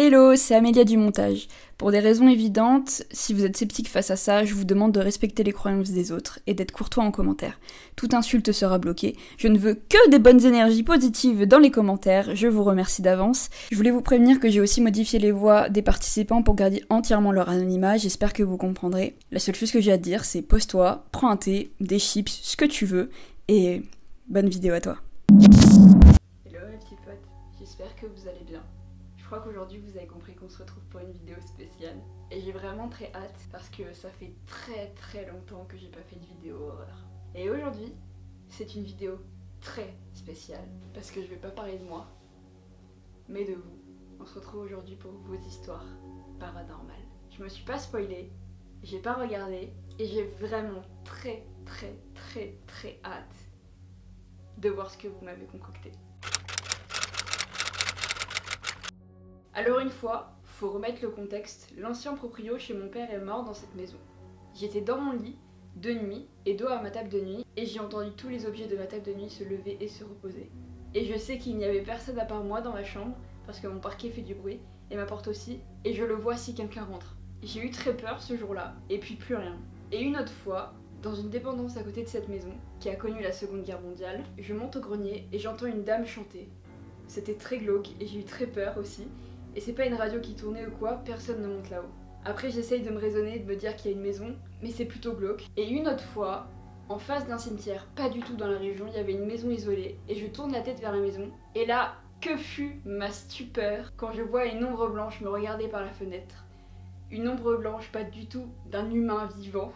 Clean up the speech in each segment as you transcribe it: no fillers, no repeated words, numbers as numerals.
Hello, c'est Amélia du montage. Pour des raisons évidentes, si vous êtes sceptique face à ça, je vous demande de respecter les croyances des autres et d'être courtois en commentaire. Toute insulte sera bloquée. Je ne veux que des bonnes énergies positives dans les commentaires, je vous remercie d'avance. Je voulais vous prévenir que j'ai aussi modifié les voix des participants pour garder entièrement leur anonymat, j'espère que vous comprendrez. La seule chose que j'ai à te dire, c'est pose-toi, prends un thé, des chips, ce que tu veux, et bonne vidéo à toi. Hello mes petits potes, j'espère que vous allez bien. Je crois qu'aujourd'hui vous avez compris qu'on se retrouve pour une vidéo spéciale. Et j'ai vraiment très hâte parce que ça fait très longtemps que j'ai pas fait de vidéo horreur. Et aujourd'hui, c'est une vidéo très spéciale parce que je vais pas parler de moi, mais de vous. On se retrouve aujourd'hui pour vos histoires paranormales. Je me suis pas spoilée, j'ai pas regardé et j'ai vraiment très hâte de voir ce que vous m'avez concocté. Alors une fois, faut remettre le contexte, l'ancien proprio chez mon père est mort dans cette maison. J'étais dans mon lit, de nuit, et dos à ma table de nuit, et j'ai entendu tous les objets de ma table de nuit se lever et se reposer. Et je sais qu'il n'y avait personne à part moi dans ma chambre, parce que mon parquet fait du bruit, et ma porte aussi, et je le vois si quelqu'un rentre. J'ai eu très peur ce jour-là, et puis plus rien. Et une autre fois, dans une dépendance à côté de cette maison, qui a connu la Seconde Guerre mondiale, je monte au grenier et j'entends une dame chanter. C'était très glauque, et j'ai eu très peur aussi. Et c'est pas une radio qui tournait ou quoi, personne ne monte là-haut. Après j'essaye de me raisonner, de me dire qu'il y a une maison, mais c'est plutôt glauque. Et une autre fois, en face d'un cimetière, pas du tout dans la région, il y avait une maison isolée, et je tourne la tête vers la maison, et là, que fut ma stupeur quand je vois une ombre blanche me regarder par la fenêtre. Une ombre blanche, pas du tout d'un humain vivant.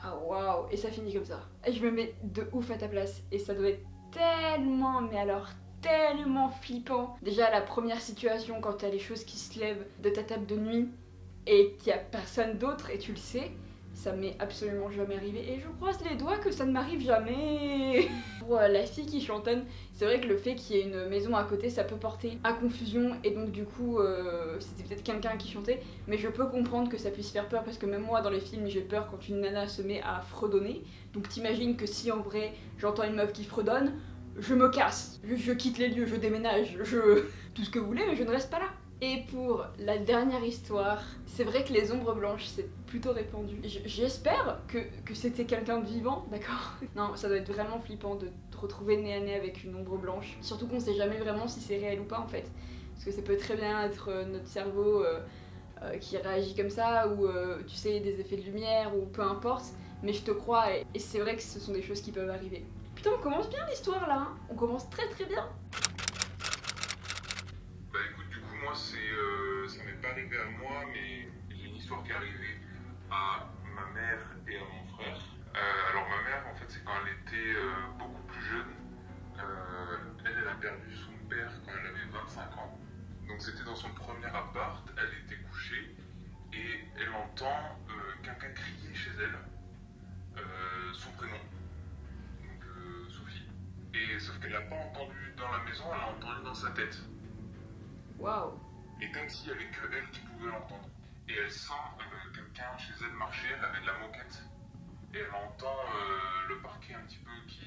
Ah waouh, et ça finit comme ça. Et je me mets de ouf à ta place, et ça doit être tellement, mais alors tellement flippant. Déjà la première situation quand t'as les choses qui se lèvent de ta table de nuit et qu'il y a personne d'autre et tu le sais, ça m'est absolument jamais arrivé et je croise les doigts que ça ne m'arrive jamais. Pour la fille qui chantonne, c'est vrai que le fait qu'il y ait une maison à côté ça peut porter à confusion et donc du coup c'était peut-être quelqu'un qui chantait, mais je peux comprendre que ça puisse faire peur parce que même moi dans les films j'ai peur quand une nana se met à fredonner, donc t'imagines que si en vrai j'entends une meuf qui fredonne, je me casse, je quitte les lieux, je déménage, tout ce que vous voulez, mais je ne reste pas là. Et pour la dernière histoire, c'est vrai que les ombres blanches, c'est plutôt répandu. J'espère que c'était quelqu'un de vivant, d'accord? Non, ça doit être vraiment flippant de te retrouver nez à nez avec une ombre blanche. Surtout qu'on sait jamais vraiment si c'est réel ou pas en fait. Parce que ça peut très bien être notre cerveau qui réagit comme ça, ou tu sais, des effets de lumière, ou peu importe. Mais je te crois, et c'est vrai que ce sont des choses qui peuvent arriver. Putain, on commence bien l'histoire là, hein. On commence très bien. Bah écoute, du coup moi ça m'est pas arrivé à moi, mais j'ai une histoire qui est arrivée à ma mère et à mon frère. Alors ma mère en fait c'est quand elle était beaucoup plus jeune, elle a perdu son père quand elle avait 25 ans. Donc c'était dans son premier appart, elle était couchée et elle entend quelqu'un crier chez elle son prénom. Sophie. Et sauf qu'elle l'a pas entendu dans la maison, elle l'a entendu dans sa tête. Waouh. Et comme s'il y avait que elle qui pouvait l'entendre. Et elle sent quelqu'un chez elle marcher, elle avait de la moquette. Et elle entend le parquet un petit peu qui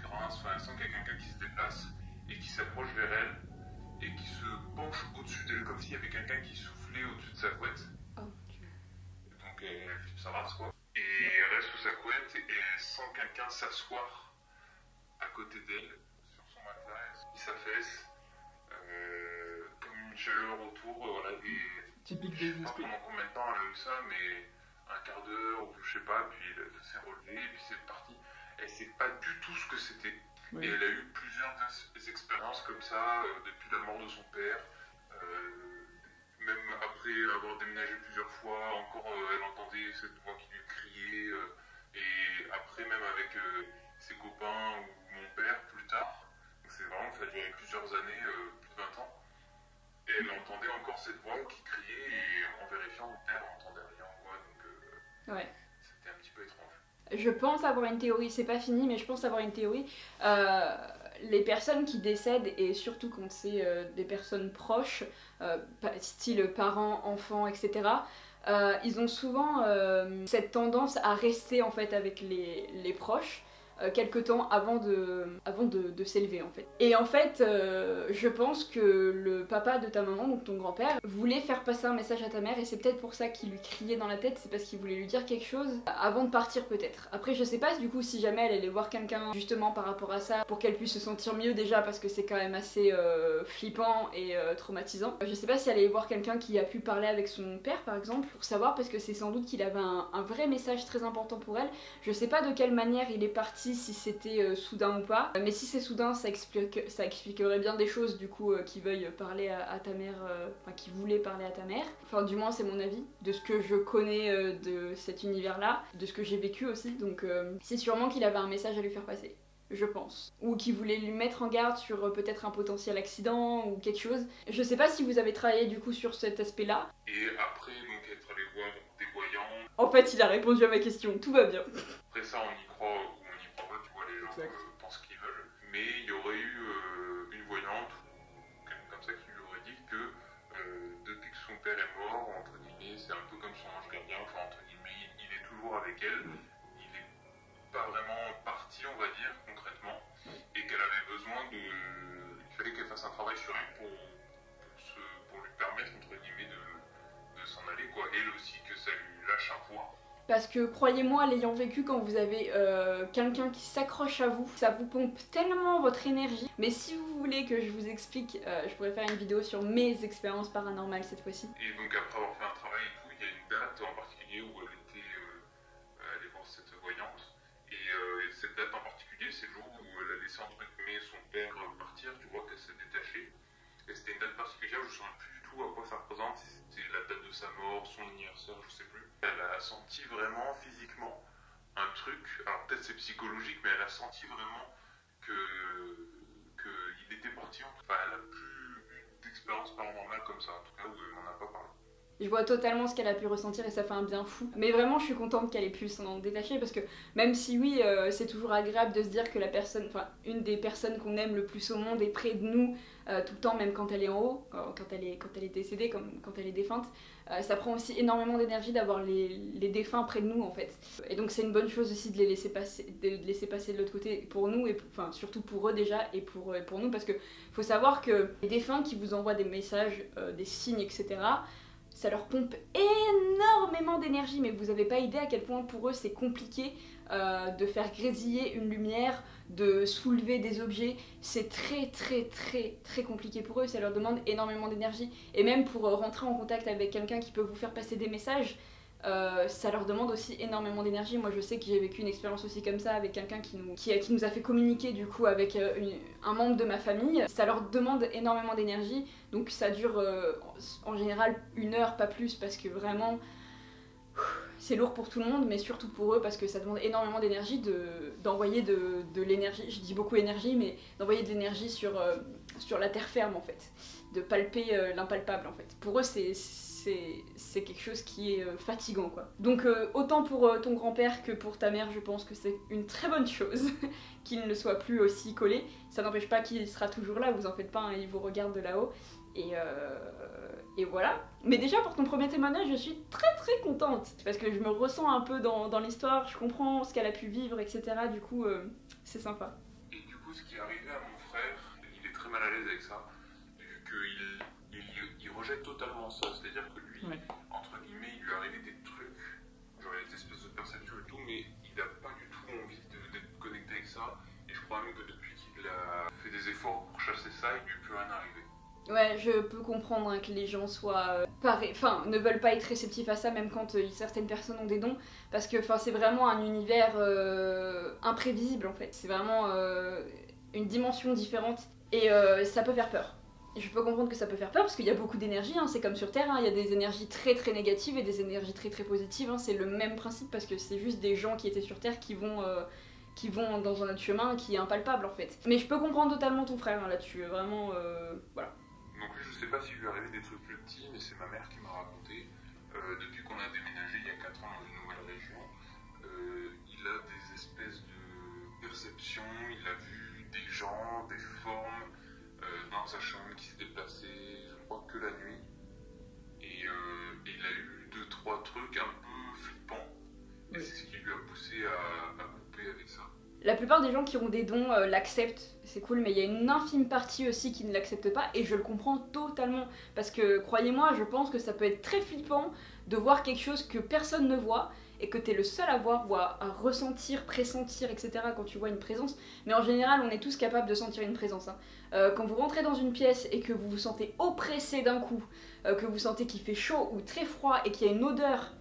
grince, enfin elle sent qu'il y a quelqu'un qui se déplace et qui s'approche vers elle et qui se penche au-dessus d'elle, comme s'il y avait quelqu'un qui soufflait au-dessus de sa couette. Oh Dieu. Donc elle flippe sa race quoi. Et elle reste sous sa couette et elle sent quelqu'un s'asseoir à côté d'elle, sur son matelas, il s'affaisse, comme une chaleur autour, voilà, et Typique je des sais pas pendant combien de temps elle a eu ça, mais un quart d'heure, ou je sais pas, puis elle s'est relevée, et puis c'est parti. Elle sait pas du tout ce que c'était, et elle a eu plusieurs expériences comme ça, depuis la mort de son père, même après avoir déménagé plusieurs fois, encore elle entendait cette voix qui lui criait, et après même avec ses copains ou mon père plus tard. Donc c'est vraiment que ça a duré plusieurs années, plus de 20 ans. Et elle entendait encore cette voix qui criait et en vérifiant mon père n'entendait rien quoi. Donc Ouais. c'était un petit peu étrange. Je pense avoir une théorie, c'est pas fini, mais je pense avoir une théorie. Les personnes qui décèdent, et surtout quand c'est des personnes proches, style parents, enfants, etc., ils ont souvent cette tendance à rester en fait avec les proches. quelque temps avant de s'élever en fait. Et en fait, je pense que le papa de ta maman, donc ton grand-père, voulait faire passer un message à ta mère et c'est peut-être pour ça qu'il lui criait dans la tête, c'est parce qu'il voulait lui dire quelque chose avant de partir peut-être. Après je sais pas du coup si jamais elle allait voir quelqu'un justement par rapport à ça pour qu'elle puisse se sentir mieux déjà parce que c'est quand même assez flippant et traumatisant. Je sais pas si elle allait voir quelqu'un qui a pu parler avec son père par exemple pour savoir parce que c'est sans doute qu'il avait un vrai message très important pour elle. Je sais pas de quelle manière il est parti, si c'était soudain ou pas, mais si c'est soudain ça expliquerait bien des choses du coup qui veuillent parler à ta mère, enfin qui voulaient parler à ta mère. Enfin du moins c'est mon avis, de ce que je connais de cet univers là, de ce que j'ai vécu aussi, donc c'est sûrement qu'il avait un message à lui faire passer. Je pense. Ou qui voulait lui mettre en garde sur peut-être un potentiel accident ou quelque chose. Je sais pas si vous avez travaillé du coup sur cet aspect-là. Et après, donc, être allé voir des voyants. En fait, il a répondu à ma question, tout va bien. Après ça, on y croit ou on y croit pas, tu vois, les gens pensent ce qu'ils veulent. Mais il y aurait eu une voyante ou quelqu'un comme ça qui lui aurait dit que depuis que son père est mort, entre guillemets, c'est un peu comme son ange gardien, enfin, entre guillemets, il est toujours avec elle. Pas vraiment partie on va dire concrètement et qu'elle avait besoin de il fallait qu'elle fasse un travail sur elle pour lui permettre entre guillemets de s'en aller quoi, elle aussi que ça lui lâche un poids. Parce que croyez-moi, l'ayant vécu, quand vous avez quelqu'un qui s'accroche à vous, ça vous pompe tellement votre énergie. Mais si vous voulez que je vous explique, je pourrais faire une vidéo sur mes expériences paranormales cette fois-ci. Et donc après avoir fait un travail et tout, il y a une date en particulier où elle était allée voir cette voyante. Et cette date en particulier, c'est le jour où elle a laissé entre guillemets son père partir, tu vois qu'elle s'est détachée. Et c'était une date particulière, je ne sais plus du tout à quoi ça représente, si c'était la date de sa mort, son anniversaire, je sais plus. Elle a senti vraiment physiquement un truc, alors peut-être c'est psychologique, mais elle a senti vraiment qu'il était parti. Enfin, elle a plus eu d'expérience paranormale comme ça, en tout cas où elle m'en a pas parlé. Je vois totalement ce qu'elle a pu ressentir et ça fait un bien fou. Mais vraiment, je suis contente qu'elle ait pu s'en détacher parce que même si oui, c'est toujours agréable de se dire que la personne, enfin une des personnes qu'on aime le plus au monde est près de nous tout le temps, même quand elle est en haut, quand elle est décédée, comme quand elle est défunte. Ça prend aussi énormément d'énergie d'avoir les défunts près de nous en fait. Et donc c'est une bonne chose aussi de les laisser passer, de l'autre côté pour nous et enfin surtout pour eux déjà et pour nous parce que faut savoir que les défunts qui vous envoient des messages, des signes, etc. Ça leur pompe énormément d'énergie, mais vous n'avez pas idée à quel point pour eux c'est compliqué de faire grésiller une lumière, de soulever des objets. C'est très très très très compliqué pour eux, ça leur demande énormément d'énergie. Et même pour rentrer en contact avec quelqu'un qui peut vous faire passer des messages, ça leur demande aussi énormément d'énergie. Moi je sais que j'ai vécu une expérience aussi comme ça avec quelqu'un qui nous a fait communiquer du coup avec un membre de ma famille. Ça leur demande énormément d'énergie, donc ça dure en général 1 heure, pas plus, parce que vraiment c'est lourd pour tout le monde, mais surtout pour eux parce que ça demande énormément d'énergie d'envoyer de l'énergie, je dis beaucoup énergie, mais d'envoyer de l'énergie sur la terre ferme en fait, de palper l'impalpable en fait. Pour eux c'est quelque chose qui est fatigant quoi. Donc autant pour ton grand-père que pour ta mère, je pense que c'est une très bonne chose qu'il ne soit plus aussi collé. Ça n'empêche pas qu'il sera toujours là, vous en faites pas, hein, il vous regarde de là-haut. Et voilà. Mais déjà pour ton premier témoignage, je suis très très contente parce que je me ressens un peu dans l'histoire, je comprends ce qu'elle a pu vivre, etc. Du coup, c'est sympa. Et du coup, ce qui est arrivé à mon frère, il est très mal à l'aise avec ça, vu qu'il rejette totalement ça. C'est-à-dire que lui, ouais, entre guillemets, il lui est arrivé des trucs, genre il y a des espèces de perceptions et tout, mais il n'a pas du tout envie d'être connecté avec ça. Et je crois même que depuis qu'il a fait des efforts pour chasser ça, il ne lui est plus rien arrivé. Ouais, je peux comprendre hein, que les gens soient ne veulent pas être réceptifs à ça, même quand certaines personnes ont des dons, parce que c'est vraiment un univers imprévisible en fait. C'est vraiment une dimension différente et ça peut faire peur. Et je peux comprendre que ça peut faire peur parce qu'il y a beaucoup d'énergie, hein, c'est comme sur Terre, hein, il y a des énergies très très négatives et des énergies très très positives, hein, c'est le même principe parce que c'est juste des gens qui étaient sur Terre qui vont dans un autre chemin qui est impalpable en fait. Mais je peux comprendre totalement ton frère hein, là-dessus, vraiment, voilà. Donc lui, je sais pas s'il lui est arrivé des trucs plus petits, mais c'est ma mère qui m'a raconté. Depuis qu'on a déménagé il y a 4 ans dans une nouvelle région, il a des espèces de perceptions, il a vu des gens, des formes dans sa chambre qui se déplaçaient, je crois que la nuit. Et il a eu 2-3 trucs un peu flippants. Et c'est ce qui lui a poussé à couper avec ça. La plupart des gens qui ont des dons l'acceptent, c'est cool, mais il y a une infime partie aussi qui ne l'accepte pas, et je le comprends totalement. Parce que, croyez-moi, je pense que ça peut être très flippant de voir quelque chose que personne ne voit, et que t'es le seul à voir ou à ressentir, pressentir, etc. quand tu vois une présence. Mais en général, on est tous capables de sentir une présence. Hein. Quand vous rentrez dans une pièce et que vous vous sentez oppressé d'un coup, que vous sentez qu'il fait chaud ou très froid, et qu'il y a une odeur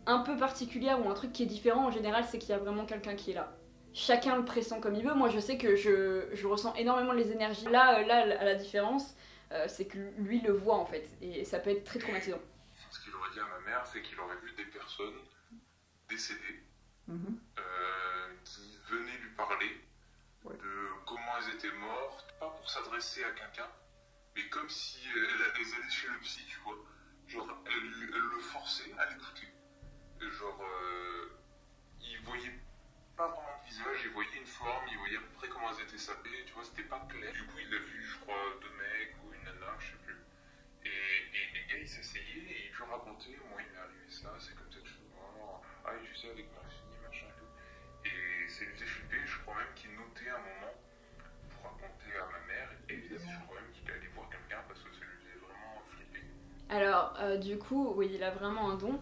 un peu particulière ou un truc qui est différent, en général, c'est qu'il y a vraiment quelqu'un qui est là. Chacun le pressent comme il veut. Moi, je sais que je ressens énormément les énergies. Là, la différence, c'est que lui le voit, en fait. Et ça peut être très traumatisant. Ce qu'il aurait dit à ma mère, c'est qu'il aurait vu des personnes décédées qui venaient lui parler de comment elles étaient mortes, pas pour s'adresser à quelqu'un, mais comme si elles allaient chez le psy, tu vois. Genre, elle le forçait à l'écouter. Genre, il voyait pas vraiment le visage, il voyait une forme, il voyait à peu près comment elles étaient sapées, tu vois, c'était pas clair. Du coup, il a vu, je crois, 2 mecs ou une nana, je sais plus. Et les gars, ils s'asseyaient et ils lui racontaient, moi, il m'est arrivé ça, c'est comme ça que je suis mort, ah, et tu sais, avec ma fille, machin et tout. Et ça lui faisait flipper, je crois même qu'il notait un moment pour raconter à ma mère, et évidemment, je crois même qu'il allait voir quelqu'un parce que ça lui faisait vraiment flipper. Alors, du coup, oui, il a vraiment un don.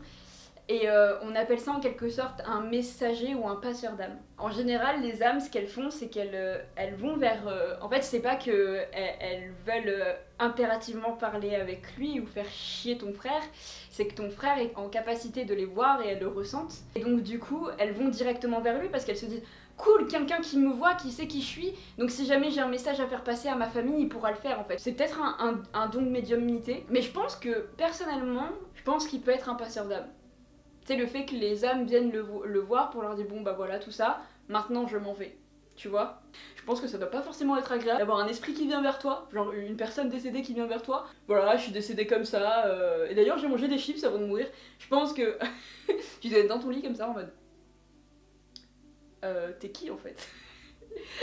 Et on appelle ça en quelque sorte un messager ou un passeur d'âme. En général, les âmes, ce qu'elles font, c'est qu'elles elles vont vers... en fait, c'est pas qu'elles veulent impérativement parler avec lui ou faire chier ton frère, c'est que ton frère est en capacité de les voir et elles le ressentent. Et donc, du coup, elles vont directement vers lui parce qu'elles se disent « Cool, quelqu'un qui me voit, qui sait qui je suis, donc si jamais j'ai un message à faire passer à ma famille, il pourra le faire en fait. » C'est peut-être un don de médiumnité, mais je pense que, personnellement, je pense qu'il peut être un passeur d'âme. C'est le fait que les âmes viennent le voir pour leur dire bon bah voilà tout ça, maintenant je m'en vais, tu vois. Je pense que ça doit pas forcément être agréable d'avoir un esprit qui vient vers toi, genre une personne décédée qui vient vers toi. Voilà, je suis décédée comme ça, et d'ailleurs j'ai mangé des chips avant de mourir. Je pense que tu dois être dans ton lit comme ça en mode t'es qui en fait.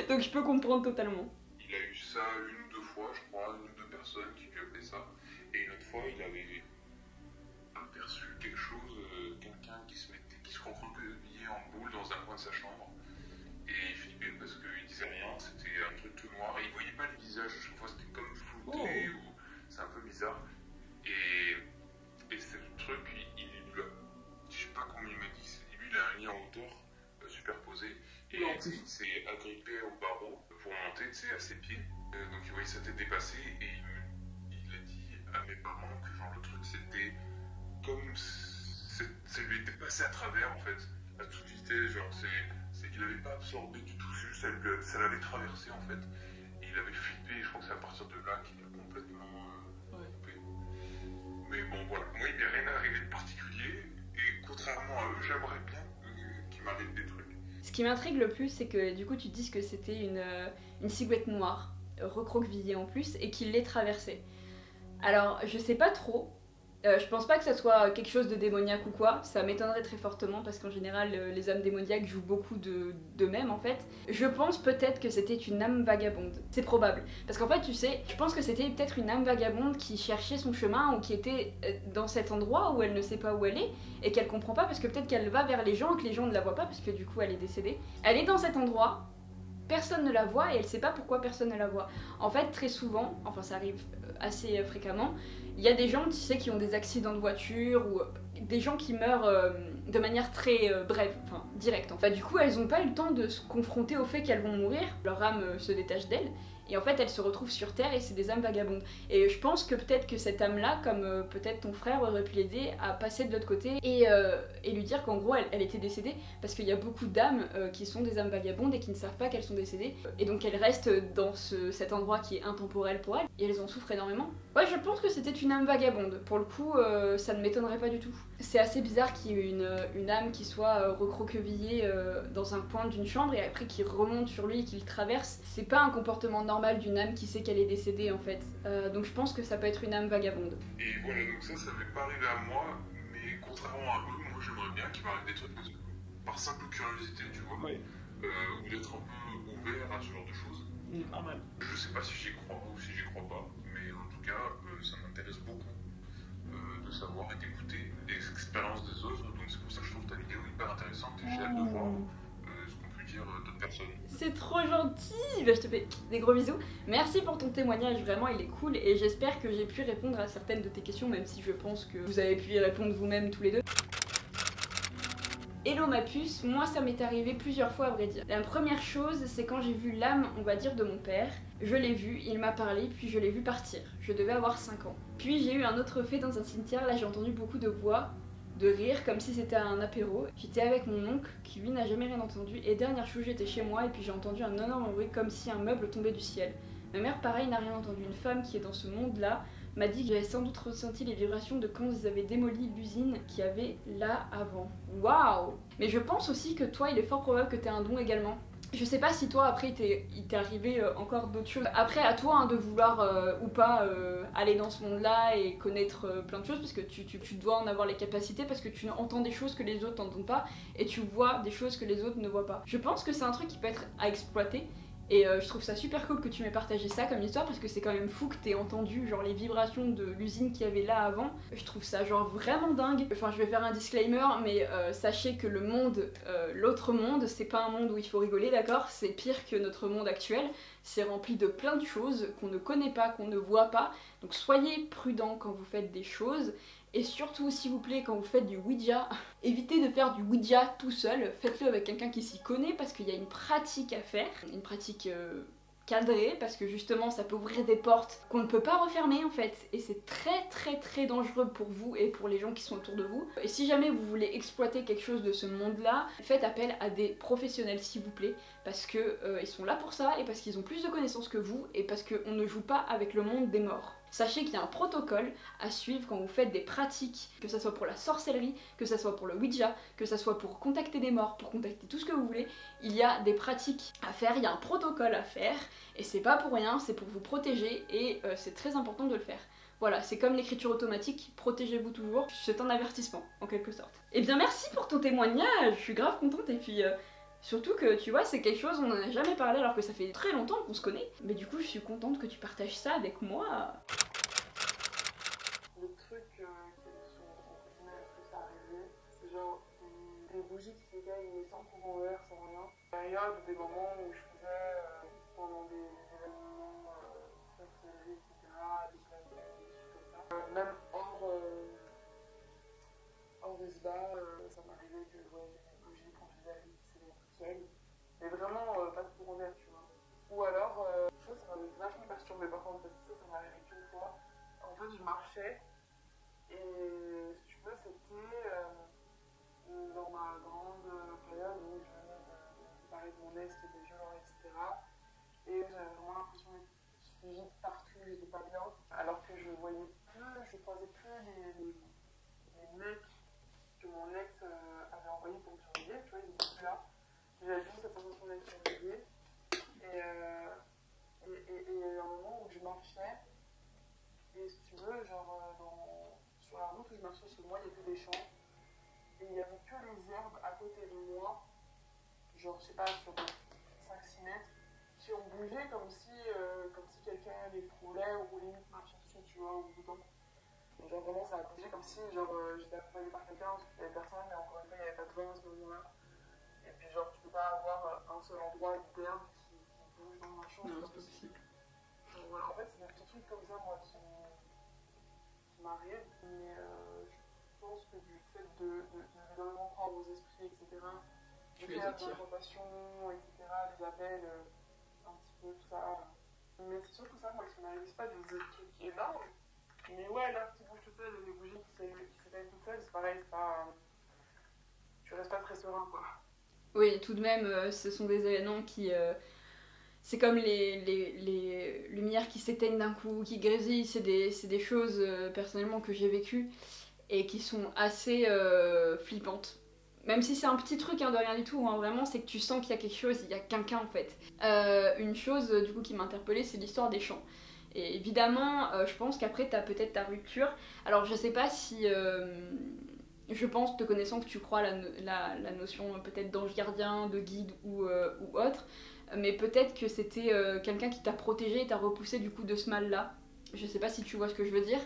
Donc je peux comprendre totalement. Il a eu ça 1 ou 2 fois, je crois, 1 ou 2 personnes qui lui avaient fait ça, et une autre fois il avait aperçu quelque chose, quelqu'un qui se recroquevillait en boule dans un coin de sa chambre, et il flippait parce qu'il disait rien, c'était un truc tout noir, et il voyait pas les visages, à chaque fois c'était comme flouté, ou c'est un peu bizarre, et c'est le truc, il lui a, je sais pas comment il m'a dit, lui il a un lit en hauteur, superposé, et il s'est agrippé au barreau pour monter, tu sais, à ses pieds, donc il voyait sa tête dépasser, et il a dit à mes parents que genre le truc c'était comme ça lui était passé à travers en fait, à toute vitesse, genre c'est qu'il n'avait pas absorbé du tout, ça l'avait traversé en fait, et il avait flippé, je crois que c'est à partir de là qu'il a complètement coupé. Mais bon voilà, moi il m'est rien arrivé de particulier, et contrairement à eux, j'aimerais bien qu'il m'arrive des trucs. Ce qui m'intrigue le plus, c'est que du coup tu dis que c'était une silhouette noire, recroquevillée en plus, et qu'il l'ait traversée. Alors je sais pas trop. Je pense pas que ça soit quelque chose de démoniaque ou quoi, ça m'étonnerait très fortement parce qu'en général les âmes démoniaques jouent beaucoup d'eux-mêmes en fait. Je pense peut-être que c'était une âme vagabonde, c'est probable. Parce qu'en fait tu sais, je pense que c'était peut-être une âme vagabonde qui cherchait son chemin ou qui était dans cet endroit où elle ne sait pas où elle est et qu'elle comprend pas parce que peut-être qu'elle va vers les gens et que les gens ne la voient pas parce que du coup elle est décédée. Elle est dans cet endroit, personne ne la voit et elle sait pas pourquoi personne ne la voit. En fait très souvent, enfin ça arrive assez fréquemment, il y a des gens, tu sais, qui ont des accidents de voiture ou des gens qui meurent de manière très brève, enfin directe. En fait, du coup, elles n'ont pas eu le temps de se confronter au fait qu'elles vont mourir. Leur âme se détache d'elles. Et en fait, elles se retrouvent sur Terre et c'est des âmes vagabondes. Et je pense que peut-être que cette âme-là, comme peut-être ton frère aurait pu l'aider à passer de l'autre côté et lui dire qu'en gros, elle était décédée. Parce qu'il y a beaucoup d'âmes qui sont des âmes vagabondes et qui ne savent pas qu'elles sont décédées. Et donc elles restent dans cet endroit qui est intemporel pour elles. Et elles en souffrent énormément. Ouais, je pense que c'était une âme vagabonde. Pour le coup, ça ne m'étonnerait pas du tout. C'est assez bizarre qu'il y ait une âme qui soit recroquevillée dans un coin d'une chambre et après qui remonte sur lui et qui le traverse. C'est pas un comportement normal d'une âme qui sait qu'elle est décédée en fait. Donc je pense que ça peut être une âme vagabonde. Et voilà, donc ça m'est pas arrivé à moi, mais contrairement à eux, moi j'aimerais bien qu'il m'arrive des trucs par simple curiosité, tu vois. Oui. Ou d'être un peu ouvert à ce genre de choses. Normal. Je sais pas si j'y crois ou si j'y crois pas, mais en tout cas, ça m'intéresse beaucoup de savoir et d'écouter les expériences des autres, donc c'est pour ça que je trouve ta vidéo hyper intéressante et j'ai hâte de voir ce qu'on peut dire plaisir d'autres personnes. C'est trop gentil. Bah, je te fais des gros bisous. Merci pour ton témoignage, vraiment il est cool et j'espère que j'ai pu répondre à certaines de tes questions, même si je pense que vous avez pu y répondre vous-même tous les deux. Hello ma puce, moi ça m'est arrivé plusieurs fois à vrai dire. La première chose, c'est quand j'ai vu l'âme, on va dire, de mon père. Je l'ai vu, il m'a parlé, puis je l'ai vu partir. Je devais avoir 5 ans. Puis j'ai eu un autre fait dans un cimetière, là j'ai entendu beaucoup de voix, de rire, comme si c'était un apéro. J'étais avec mon oncle, qui lui n'a jamais rien entendu, et dernière chose, j'étais chez moi, et puis j'ai entendu un énorme bruit, comme si un meuble tombait du ciel. Ma mère, pareil, n'a rien entendu. Une femme qui est dans ce monde-là m'a dit que j'avais sans doute ressenti les vibrations de quand ils avaient démoli l'usine qu'il y avait là avant. Waouh! Mais je pense aussi que toi, il est fort probable que t'aies un don également. Je sais pas si toi, après, il t'est arrivé encore d'autres choses. Après, à toi hein, de vouloir ou pas aller dans ce monde-là et connaître plein de choses, parce que tu dois en avoir les capacités, parce que tu entends des choses que les autres n'entendent pas, et tu vois des choses que les autres ne voient pas. Je pense que c'est un truc qui peut être à exploiter. Et je trouve ça super cool que tu m'aies partagé ça comme histoire parce que c'est quand même fou que t'aies entendu genre les vibrations de l'usine qu'il y avait là avant. Je trouve ça genre vraiment dingue. Enfin je vais faire un disclaimer mais sachez que le monde, l'autre monde, c'est pas un monde où il faut rigoler d'accord, c'est pire que notre monde actuel. C'est rempli de plein de choses qu'on ne connaît pas, qu'on ne voit pas. Donc soyez prudents quand vous faites des choses. Et surtout, s'il vous plaît, quand vous faites du Ouija, évitez de faire du Ouija tout seul, faites-le avec quelqu'un qui s'y connaît parce qu'il y a une pratique à faire, une pratique cadrée, parce que justement ça peut ouvrir des portes qu'on ne peut pas refermer en fait, et c'est très dangereux pour vous et pour les gens qui sont autour de vous. Et si jamais vous voulez exploiter quelque chose de ce monde-là, faites appel à des professionnels s'il vous plaît, parce que ils sont là pour ça, et parce qu'ils ont plus de connaissances que vous, et parce qu'on ne joue pas avec le monde des morts. Sachez qu'il y a un protocole à suivre quand vous faites des pratiques, que ça soit pour la sorcellerie, que ça soit pour le Ouija, que ça soit pour contacter des morts, pour contacter tout ce que vous voulez. Il y a des pratiques à faire, il y a un protocole à faire, et c'est pas pour rien, c'est pour vous protéger, et c'est très important de le faire. Voilà, c'est comme l'écriture automatique, protégez-vous toujours, c'est un avertissement, en quelque sorte. Et bien merci pour ton témoignage, je suis grave contente, et puis... surtout que tu vois, c'est quelque chose, on en a jamais parlé alors que ça fait très longtemps qu'on se connaît. Mais du coup, je suis contente que tu partages ça avec moi. Le truc qui me sont le plus arrivé, c'est genre des bougies qui s'éteignent sans courant vert, sans rien. Période, des moments où je faisais pendant des événements, sorcellerie, etc., des choses comme ça. Même hors des bas, ça m'arrivait que je voyais des bougies quand je faisais c'est toute seule. Mais vraiment pas de courant d'air, tu vois. Ou alors, ça m'avait vachement perturbé par contre, parce que ça m'est arrivé qu'une fois. En fait, je marchais, et si tu veux, c'était dans ma grande période où je venais de séparer de mon ex qui était violent, etc. Et j'avais vraiment l'impression d'être suivie de partout, j'étais pas bien. Alors que je voyais plus, je croisais plus les mecs que mon ex avait envoyés pour me surveiller, tu vois, ils étaient plus là. J'avais juste cette sensation d'être surveillée. Et il y a eu un moment où je marchais, et si tu veux, genre sur la route où je marchais chez moi, il y avait des champs, et il n'y avait que les herbes à côté de moi, genre je sais pas, sur 5-6 mètres, qui ont bougé comme si quelqu'un les frôlait ou limite marchait dessus, tu vois, au bout d'un temps. Donc genre vraiment ça a bougé comme si genre j'étais accompagnée par quelqu'un, parce qu'il y avait personne, mais encore une fois il n'y avait pas de vent à ce moment-là. Et puis genre tu peux pas avoir un seul endroit d'herbe qui bouge dans un champ, c'est pas possible. Donc voilà, en fait c'est des petits trucs comme ça moi qui m'arrivent, mais je pense que du fait de vraiment croire aux esprits, etc., de faire des rotations, etc., des appels, un petit peu tout ça. Mais c'est sûr que ça, moi, ça m'arrive, c'est pas des trucs énormes. Mais ouais, là, qui bouge tout seul, les bougies qui s'éteignent toutes seules, c'est pareil, c'est pas... Tu restes pas très serein, quoi. Oui, tout de même, ce sont des événements qui... c'est comme les lumières qui s'éteignent d'un coup, qui grésillent, c'est des choses, personnellement, que j'ai vécues et qui sont assez flippantes. Même si c'est un petit truc hein, de rien du tout, hein, vraiment, c'est que tu sens qu'il y a quelque chose, il y a quelqu'un en fait. Une chose du coup qui m'a interpellée, c'est l'histoire des champs. Et évidemment, je pense qu'après t'as peut-être ta rupture. Alors je sais pas si... je pense, te connaissant, que tu crois la notion peut-être d'ange gardien, de guide ou autre. Mais peut-être que c'était quelqu'un qui t'a protégé et t'a repoussé du coup de ce mal-là. Je sais pas si tu vois ce que je veux dire.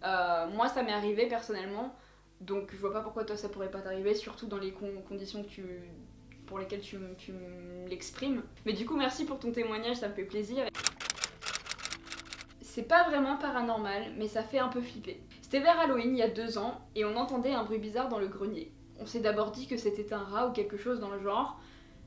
Moi ça m'est arrivé personnellement. Donc je vois pas pourquoi toi ça pourrait pas t'arriver, surtout dans les conditions que pour lesquelles tu me l'exprimes. Mais du coup, merci pour ton témoignage, ça me fait plaisir. C'est pas vraiment paranormal, mais ça fait un peu flipper. C'était vers Halloween il y a 2 ans, et on entendait un bruit bizarre dans le grenier. On s'est d'abord dit que c'était un rat ou quelque chose dans le genre,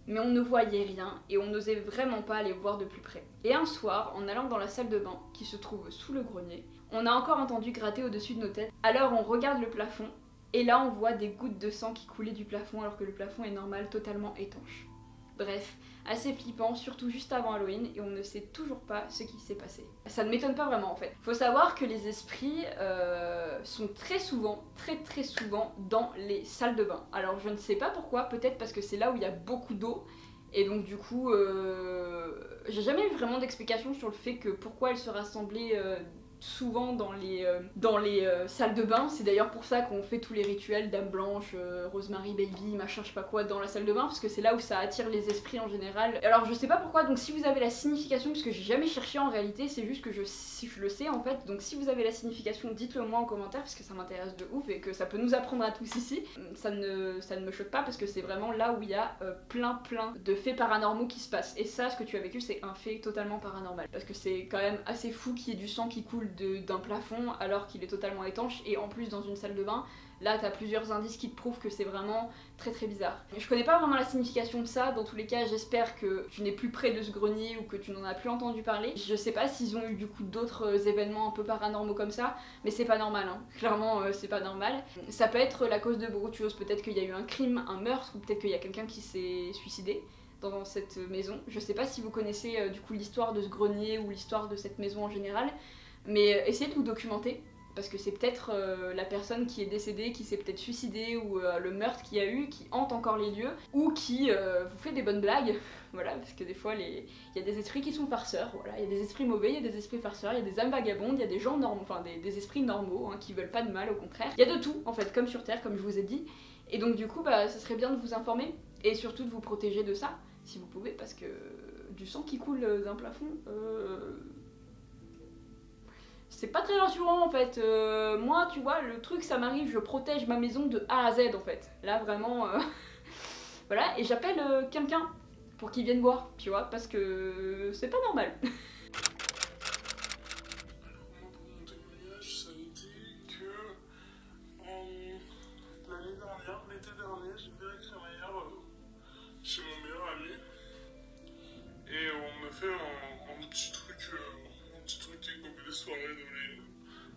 mais on ne voyait rien, et on n'osait vraiment pas aller voir de plus près. Et un soir, en allant dans la salle de bain, qui se trouve sous le grenier, on a encore entendu gratter au-dessus de nos têtes. Alors on regarde le plafond, et là on voit des gouttes de sang qui coulaient du plafond, alors que le plafond est normal, totalement étanche. Bref, assez flippant, surtout juste avant Halloween, et on ne sait toujours pas ce qui s'est passé. Ça ne m'étonne pas vraiment en fait. Faut savoir que les esprits sont très souvent dans les salles de bain. Alors je ne sais pas pourquoi, peut-être parce que c'est là où il y a beaucoup d'eau, et donc du coup, j'ai jamais eu vraiment d'explication sur le fait que pourquoi elles se rassemblaient souvent dans les salles de bain. C'est d'ailleurs pour ça qu'on fait tous les rituels Dame Blanche, Rosemary Baby, machin je sais pas quoi dans la salle de bain, parce que c'est là où ça attire les esprits en général. Alors je sais pas pourquoi, donc si vous avez la signification, parce que j'ai jamais cherché en réalité, c'est juste que je le sais en fait, donc si vous avez la signification, dites-le moi en commentaire, parce que ça m'intéresse de ouf et que ça peut nous apprendre à tous ici. Ça ne me choque pas, parce que c'est vraiment là où il y a plein de faits paranormaux qui se passent. Et ça, ce que tu as vécu, c'est un fait totalement paranormal, parce que c'est quand même assez fou qu'il y ait du sang qui coule d'un plafond alors qu'il est totalement étanche, et en plus dans une salle de bain. Là t'as plusieurs indices qui te prouvent que c'est vraiment très bizarre. Je connais pas vraiment la signification de ça, dans tous les cas j'espère que tu n'es plus près de ce grenier ou que tu n'en as plus entendu parler. Je sais pas s'ils ont eu du coup d'autres événements un peu paranormaux comme ça, mais c'est pas normal hein. Clairement c'est pas normal. Ça peut être la cause de beaucoup de choses, peut-être qu'il y a eu un crime, un meurtre, ou peut-être qu'il y a quelqu'un qui s'est suicidé dans cette maison. Je sais pas si vous connaissez du coup l'histoire de ce grenier ou l'histoire de cette maison en général, mais essayez de vous documenter, parce que c'est peut-être la personne qui est décédée, qui s'est peut-être suicidée, ou le meurtre qu'il y a eu, qui hante encore les lieux, ou qui vous fait des bonnes blagues, voilà, parce que des fois il y a des esprits qui sont farceurs, voilà, il y a des esprits mauvais, il y a des esprits farceurs, il y a des âmes vagabondes, il y a des gens normaux, enfin des esprits normaux, hein, qui veulent pas de mal, au contraire. Il y a de tout, en fait, comme sur Terre, comme je vous ai dit, et donc du coup, bah, ça serait bien de vous informer, et surtout de vous protéger de ça, si vous pouvez, parce que du sang qui coule d'un plafond, c'est pas très rassurant en fait. Moi, tu vois, le truc, ça m'arrive, je protège ma maison de A à Z en fait. Là, vraiment, voilà, et j'appelle quelqu'un pour qu'il vienne voir, tu vois, parce que c'est pas normal. Alors, moi, pour mon témoignage, ça a été que l'année dernière, l'été dernier, j'ai fait la crémaillère chez mon meilleur ami. Et on a fait un petit truc comme des soirées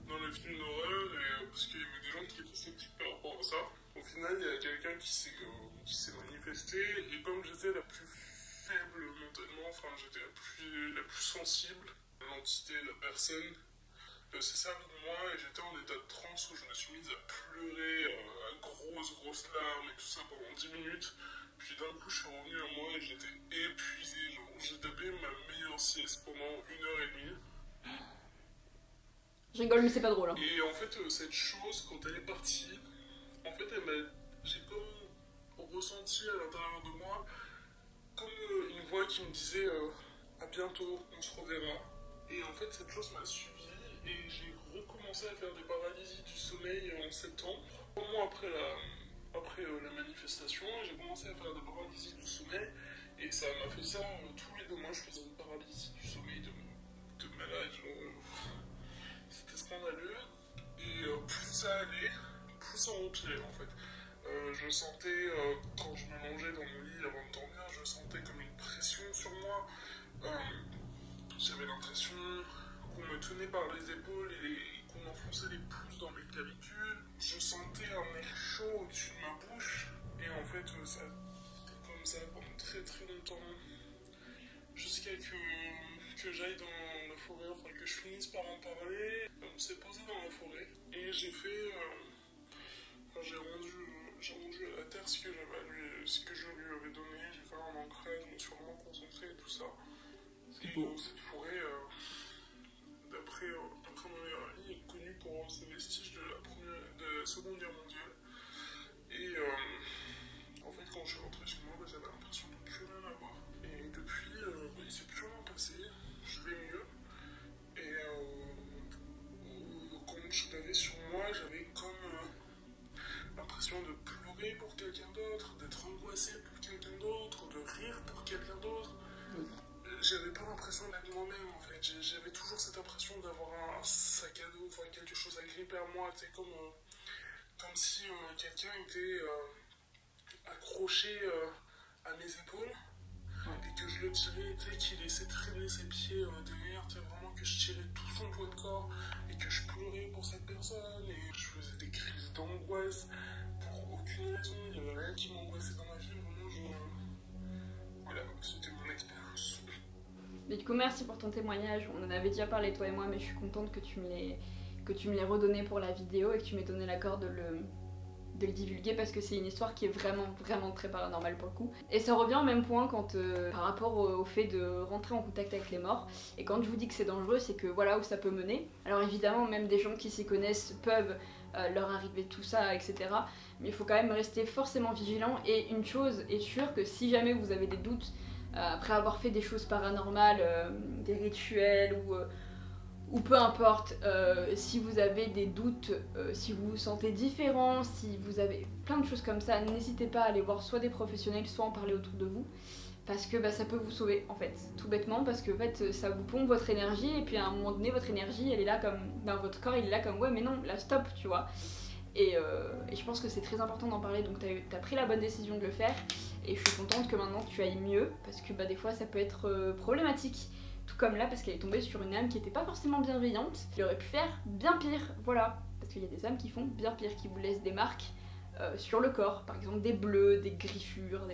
dans les films d'horreur, et parce qu'il y avait des gens qui étaient sceptiques par rapport à ça. Au final, il y a quelqu'un qui s'est manifesté, et comme j'étais la plus faible mentalement, enfin j'étais la plus sensible à l'entité, la personne, s'est servi de moi, et j'étais en état de transe où je me suis mise à pleurer à grosses larmes et tout ça pendant 10 minutes. Puis d'un coup, je suis revenu à moi et j'étais épuisé. J'ai tapé ma meilleure sieste pendant 1h30. Je rigole, mais c'est pas drôle. Hein. Et en fait, cette chose, quand elle est partie, en fait, j'ai comme ressenti à l'intérieur de moi comme une voix qui me disait à bientôt, on se reverra. Et en fait, cette chose m'a suivi et j'ai recommencé à faire des paralysies du sommeil en septembre. Un mois après la manifestation, j'ai commencé à faire des paralysies du sommeil, et ça m'a fait ça tous les 2 mois. Je faisais une paralysie du sommeil de malade. C'était scandaleux, et plus ça allait, plus ça empirait en fait. Je sentais, quand je m'allongeais dans mon lit avant de dormir, je sentais comme une pression sur moi. J'avais l'impression qu'on me tenait par les épaules et qu'on m'enfonçait les pouces dans mes clavicules. Je sentais un air chaud au-dessus de ma bouche, et en fait ça a été comme ça pendant très longtemps, jusqu'à que j'aille dans la forêt, enfin que je finisse par en parler. On s'est posé dans la forêt, et j'ai fait, j'ai rendu à la terre ce que je lui avais donné. J'ai fait un ancrage, je me suis vraiment concentré et tout ça. Et cette forêt, d'après mon meilleur ami, est connue pour ses vestiges de la Seconde Guerre mondiale. Et en fait, quand je suis rentré chez moi, j'avais l'impression de plus rien avoir. Et depuis, il s'est plus rien passé. Je vais mieux. Et quand je l'avais sur moi, j'avais comme l'impression de pleurer pour quelqu'un d'autre, d'être angoissé pour quelqu'un d'autre. cette impression d'avoir un sac à dos, enfin quelque chose à gripper à moi, tu sais, comme si quelqu'un était accroché à mes épaules et que je le tirais, tu sais, qu'il laissait traîner ses pieds derrière, tu sais, vraiment que je tirais tout son poids de corps et que je pleurais pour cette personne et je faisais des crises d'angoisse pour aucune raison, il n'y avait rien qui m'angoissait dans ma vie, vraiment, voilà, c'était mon expérience. Mais du coup, merci pour ton témoignage. On en avait déjà parlé, toi et moi, mais je suis contente que tu me l'aies redonné pour la vidéo et que tu m'aies donné l'accord de le divulguer parce que c'est une histoire qui est vraiment très paranormale pour le coup. Et ça revient au même point quand par rapport au fait de rentrer en contact avec les morts. Et quand je vous dis que c'est dangereux, c'est que voilà où ça peut mener. Alors évidemment, même des gens qui s'y connaissent peuvent leur arriver tout ça, etc. Mais il faut quand même rester forcément vigilant. Et une chose est sûre, que si jamais vous avez des doutes après avoir fait des choses paranormales, des rituels ou peu importe, si vous avez des doutes, si vous vous sentez différent, si vous avez plein de choses comme ça, n'hésitez pas à aller voir soit des professionnels, soit en parler autour de vous, parce que ça peut vous sauver en fait, tout bêtement, parce que en fait, ça vous pompe votre énergie, et puis à un moment donné, votre énergie, elle est là comme, votre corps il est là comme, ouais mais non, là stop, tu vois. Et je pense que c'est très important d'en parler, donc t'as pris la bonne décision de le faire, et je suis contente que maintenant tu ailles mieux, parce que des fois ça peut être problématique. Tout comme là, parce qu'elle est tombée sur une âme qui était pas forcément bienveillante. Il aurait pu faire bien pire, voilà. Parce qu'il y a des âmes qui font bien pire, qui vous laissent des marques sur le corps. Par exemple des bleus, des griffures,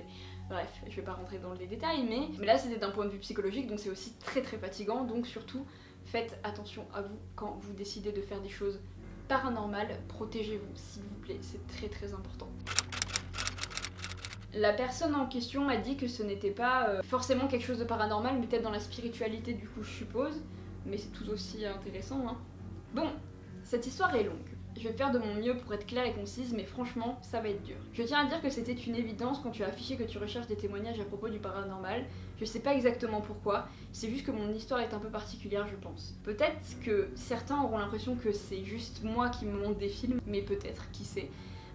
bref, je vais pas rentrer dans les détails, mais là c'était d'un point de vue psychologique, donc c'est aussi très fatigant. Donc surtout, faites attention à vous quand vous décidez de faire des choses paranormales. Protégez-vous, s'il vous plaît, c'est très important. La personne en question m'a dit que ce n'était pas forcément quelque chose de paranormal, mais peut-être dans la spiritualité du coup je suppose, mais c'est tout aussi intéressant, hein. Bon, cette histoire est longue. Je vais faire de mon mieux pour être claire et concise, mais franchement, ça va être dur. Je tiens à dire que c'était une évidence quand tu as affiché que tu recherches des témoignages à propos du paranormal. Je sais pas exactement pourquoi, c'est juste que mon histoire est un peu particulière, je pense. Peut-être que certains auront l'impression que c'est juste moi qui me montre des films, mais peut-être, qui sait.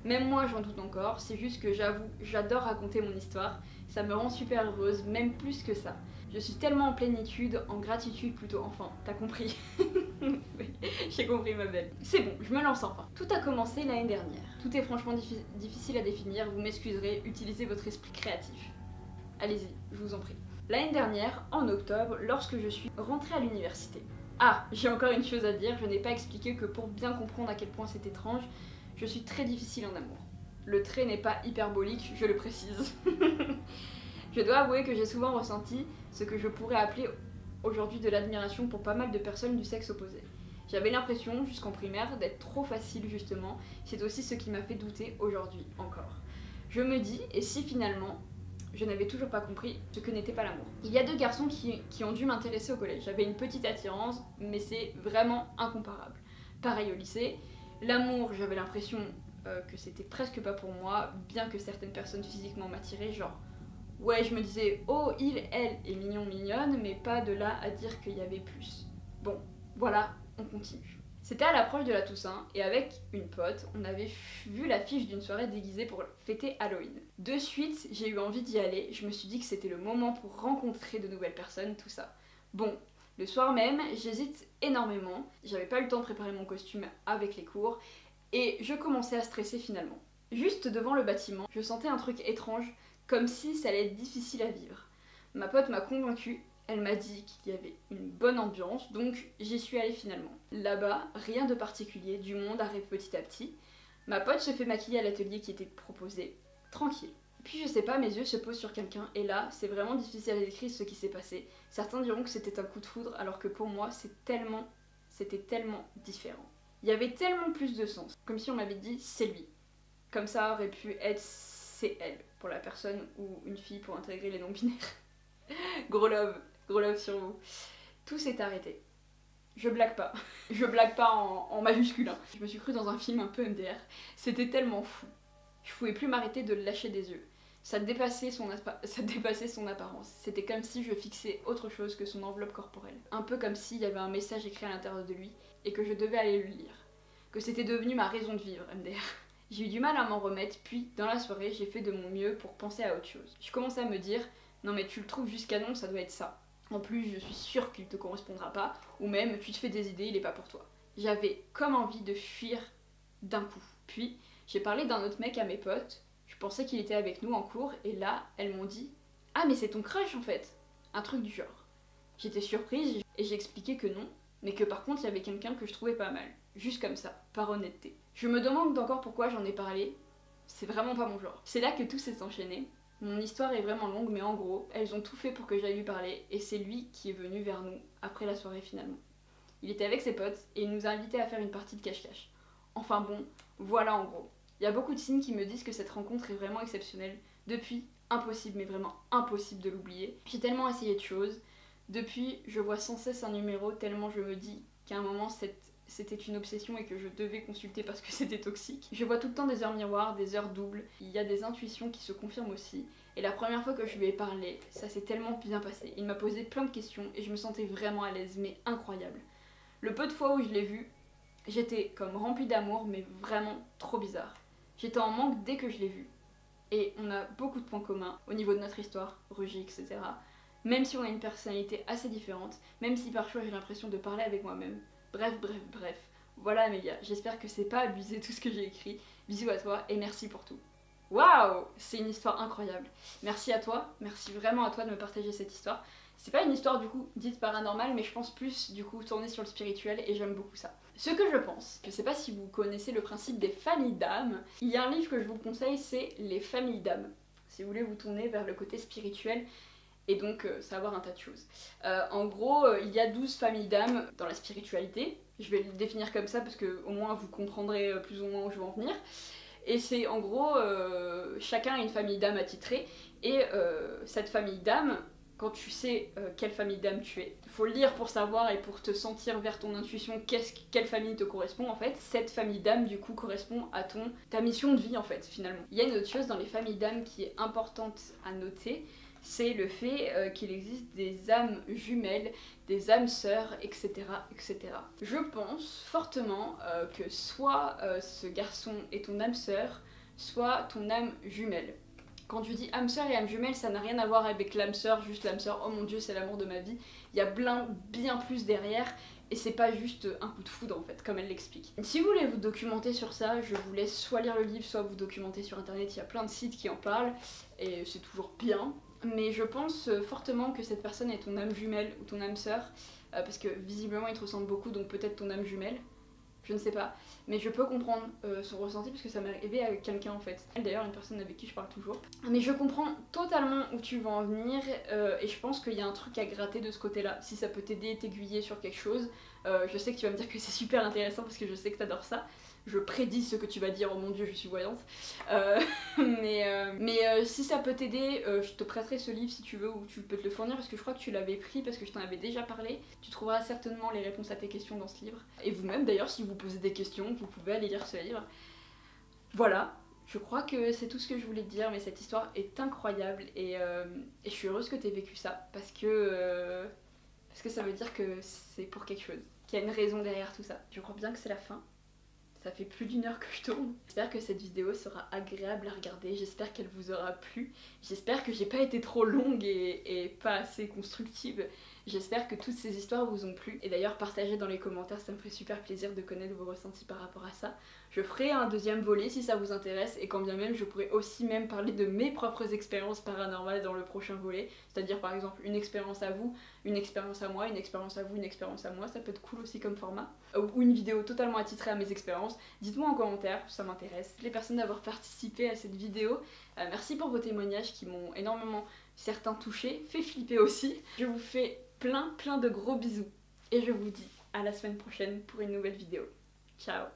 Même moi j'en doute encore, c'est juste que j'avoue, j'adore raconter mon histoire, ça me rend super heureuse, même plus que ça. Je suis tellement en plénitude, en gratitude plutôt, enfin, t'as compris. Oui, j'ai compris ma belle. C'est bon, je me lance enfin. Tout a commencé l'année dernière. Tout est franchement difficile à définir, vous m'excuserez, utilisez votre esprit créatif. Allez-y, je vous en prie. L'année dernière, en octobre, lorsque je suis rentrée à l'université. Ah, j'ai encore une chose à dire, je n'ai pas expliqué que pour bien comprendre à quel point c'est étrange, je suis très difficile en amour. Le trait n'est pas hyperbolique, je le précise. Je dois avouer que j'ai souvent ressenti ce que je pourrais appeler aujourd'hui de l'admiration pour pas mal de personnes du sexe opposé. J'avais l'impression, jusqu'en primaire, d'être trop facile justement, c'est aussi ce qui m'a fait douter aujourd'hui encore. Je me dis, et si finalement, je n'avais toujours pas compris ce que n'était pas l'amour. Il y a deux garçons qui ont dû m'intéresser au collège, j'avais une petite attirance, mais c'est vraiment incomparable. Pareil au lycée. L'amour, j'avais l'impression que c'était presque pas pour moi, bien que certaines personnes physiquement m'attiraient, genre ouais, je me disais oh il, elle est mignon, mignonne, mais pas de là à dire qu'il y avait plus. Bon, voilà, on continue. C'était à l'approche de la Toussaint, et avec une pote, on avait vu l'affiche d'une soirée déguisée pour fêter Halloween. De suite, j'ai eu envie d'y aller, je me suis dit que c'était le moment pour rencontrer de nouvelles personnes, tout ça. Bon, le soir même, j'hésite énormément, j'avais pas eu le temps de préparer mon costume avec les cours, et je commençais à stresser finalement. Juste devant le bâtiment, je sentais un truc étrange, comme si ça allait être difficile à vivre. Ma pote m'a convaincue, elle m'a dit qu'il y avait une bonne ambiance, donc j'y suis allée finalement. Là-bas, rien de particulier, du monde arrive petit à petit. Ma pote se fait maquiller à l'atelier qui était proposé, tranquille. Puis je sais pas, mes yeux se posent sur quelqu'un, et là, c'est vraiment difficile à décrire ce qui s'est passé. Certains diront que c'était un coup de foudre, alors que pour moi, c'était tellement différent. Il y avait tellement plus de sens, comme si on m'avait dit c'est lui. Comme ça aurait pu être c'est elle, pour la personne, ou une fille pour intégrer les non-binaires. Gros love sur vous. Tout s'est arrêté. Je blague pas. Je blague pas en majuscule. Hein. Je me suis crue dans un film un peu MDR. C'était tellement fou. Je pouvais plus m'arrêter de le lâcher des yeux. Ça dépassait son apparence. C'était comme si je fixais autre chose que son enveloppe corporelle. Un peu comme s'il y avait un message écrit à l'intérieur de lui et que je devais aller le lire. Que c'était devenu ma raison de vivre, MDR. J'ai eu du mal à m'en remettre, puis dans la soirée, j'ai fait de mon mieux pour penser à autre chose. Je commençais à me dire, non mais tu le trouves juste canon, ça doit être ça. En plus, je suis sûre qu'il te correspondra pas, ou même tu te fais des idées, il est pas pour toi. J'avais comme envie de fuir d'un coup. Puis, j'ai parlé d'un autre mec à mes potes, je pensais qu'il était avec nous en cours, et là, elles m'ont dit « Ah mais c'est ton crush en fait !» Un truc du genre. J'étais surprise et j'ai expliqué que non, mais que par contre il y avait quelqu'un que je trouvais pas mal. Juste comme ça, par honnêteté. Je me demande encore pourquoi j'en ai parlé, c'est vraiment pas mon genre. C'est là que tout s'est enchaîné. Mon histoire est vraiment longue, mais en gros, elles ont tout fait pour que j'aille lui parler, et c'est lui qui est venu vers nous après la soirée finalement. Il était avec ses potes et il nous a invités à faire une partie de cache-cache. Enfin bon, voilà en gros. Il y a beaucoup de signes qui me disent que cette rencontre est vraiment exceptionnelle. Depuis, impossible, mais vraiment impossible de l'oublier. J'ai tellement essayé de choses. Depuis, je vois sans cesse un numéro tellement je me dis qu'à un moment c'était une obsession et que je devais consulter parce que c'était toxique. Je vois tout le temps des heures miroirs, des heures doubles. Il y a des intuitions qui se confirment aussi. Et la première fois que je lui ai parlé, ça s'est tellement bien passé. Il m'a posé plein de questions et je me sentais vraiment à l'aise, mais incroyable. Le peu de fois où je l'ai vu, j'étais comme remplie d'amour, mais vraiment trop bizarre. J'étais en manque dès que je l'ai vu. Et on a beaucoup de points communs au niveau de notre histoire, rejet, etc. Même si on a une personnalité assez différente, même si parfois j'ai l'impression de parler avec moi-même. Bref. Voilà Amélia, j'espère que c'est pas abusé tout ce que j'ai écrit. Bisous à toi et merci pour tout. Waouh, c'est une histoire incroyable. Merci à toi, merci vraiment à toi de me partager cette histoire. C'est pas une histoire du coup dite paranormale, mais je pense plus du coup tourner sur le spirituel et j'aime beaucoup ça. Ce que je pense, je sais pas si vous connaissez le principe des familles d'âmes, il y a un livre que je vous conseille, c'est Les familles d'âmes. Si vous voulez vous tourner vers le côté spirituel et donc savoir un tas de choses. En gros, il y a 12 familles d'âmes dans la spiritualité. Je vais le définir comme ça parce que au moins vous comprendrez plus ou moins où je veux en venir. Et c'est en gros, chacun a une famille d'âmes attitrée et cette famille d'âmes, quand tu sais quelle famille d'âme tu es, il faut le lire pour savoir et pour te sentir vers ton intuition quelle famille te correspond en fait. Cette famille d'âme du coup correspond à ta mission de vie en fait finalement. Il y a une autre chose dans les familles d'âmes qui est importante à noter, c'est le fait qu'il existe des âmes jumelles, des âmes sœurs, etc. etc. Je pense fortement que soit ce garçon est ton âme sœur, soit ton âme jumelle. Quand je dis âme sœur et âme jumelle, ça n'a rien à voir avec l'âme sœur, juste l'âme sœur, oh mon dieu c'est l'amour de ma vie. Il y a bien plus derrière et c'est pas juste un coup de foudre en fait, comme elle l'explique. Si vous voulez vous documenter sur ça, je vous laisse soit lire le livre, soit vous documenter sur internet, il y a plein de sites qui en parlent et c'est toujours bien. Mais je pense fortement que cette personne est ton âme jumelle ou ton âme sœur, parce que visiblement il te ressemble beaucoup, donc peut-être ton âme jumelle. Je ne sais pas, mais je peux comprendre son ressenti parce que ça m'est arrivé avec quelqu'un en fait. D'ailleurs, une personne avec qui je parle toujours. Mais je comprends totalement où tu veux en venir et je pense qu'il y a un truc à gratter de ce côté-là. Si ça peut t'aider et t'aiguiller sur quelque chose, je sais que tu vas me dire que c'est super intéressant parce que je sais que t'adores ça. Je prédis ce que tu vas dire, oh mon dieu, je suis voyante. Mais si ça peut t'aider, je te prêterai ce livre si tu veux ou tu peux te le fournir parce que je crois que tu l'avais pris parce que je t'en avais déjà parlé. Tu trouveras certainement les réponses à tes questions dans ce livre. Et vous-même d'ailleurs, si vous posez des questions, vous pouvez aller lire ce livre. Voilà, je crois que c'est tout ce que je voulais te dire, mais cette histoire est incroyable et je suis heureuse que tu aies vécu ça parce que ça veut dire que c'est pour quelque chose, qu'il y a une raison derrière tout ça. Je crois bien que c'est la fin. Ça fait plus d'1 heure que je tourne. J'espère que cette vidéo sera agréable à regarder, j'espère qu'elle vous aura plu, j'espère que j'ai pas été trop longue et pas assez constructive. J'espère que toutes ces histoires vous ont plu. Et d'ailleurs, partagez dans les commentaires, ça me ferait super plaisir de connaître vos ressentis par rapport à ça. Je ferai un deuxième volet si ça vous intéresse, et quand bien même, je pourrais aussi même parler de mes propres expériences paranormales dans le prochain volet. C'est-à-dire par exemple une expérience à vous, une expérience à moi, une expérience à vous, une expérience à moi. Ça peut être cool aussi comme format. Ou une vidéo totalement attitrée à mes expériences. Dites-moi en commentaire, ça m'intéresse. Les personnes d'avoir participé à cette vidéo, merci pour vos témoignages qui m'ont énormément, certains touchés, fait flipper aussi. Je vous fais plein de gros bisous et je vous dis à la semaine prochaine pour une nouvelle vidéo. Ciao.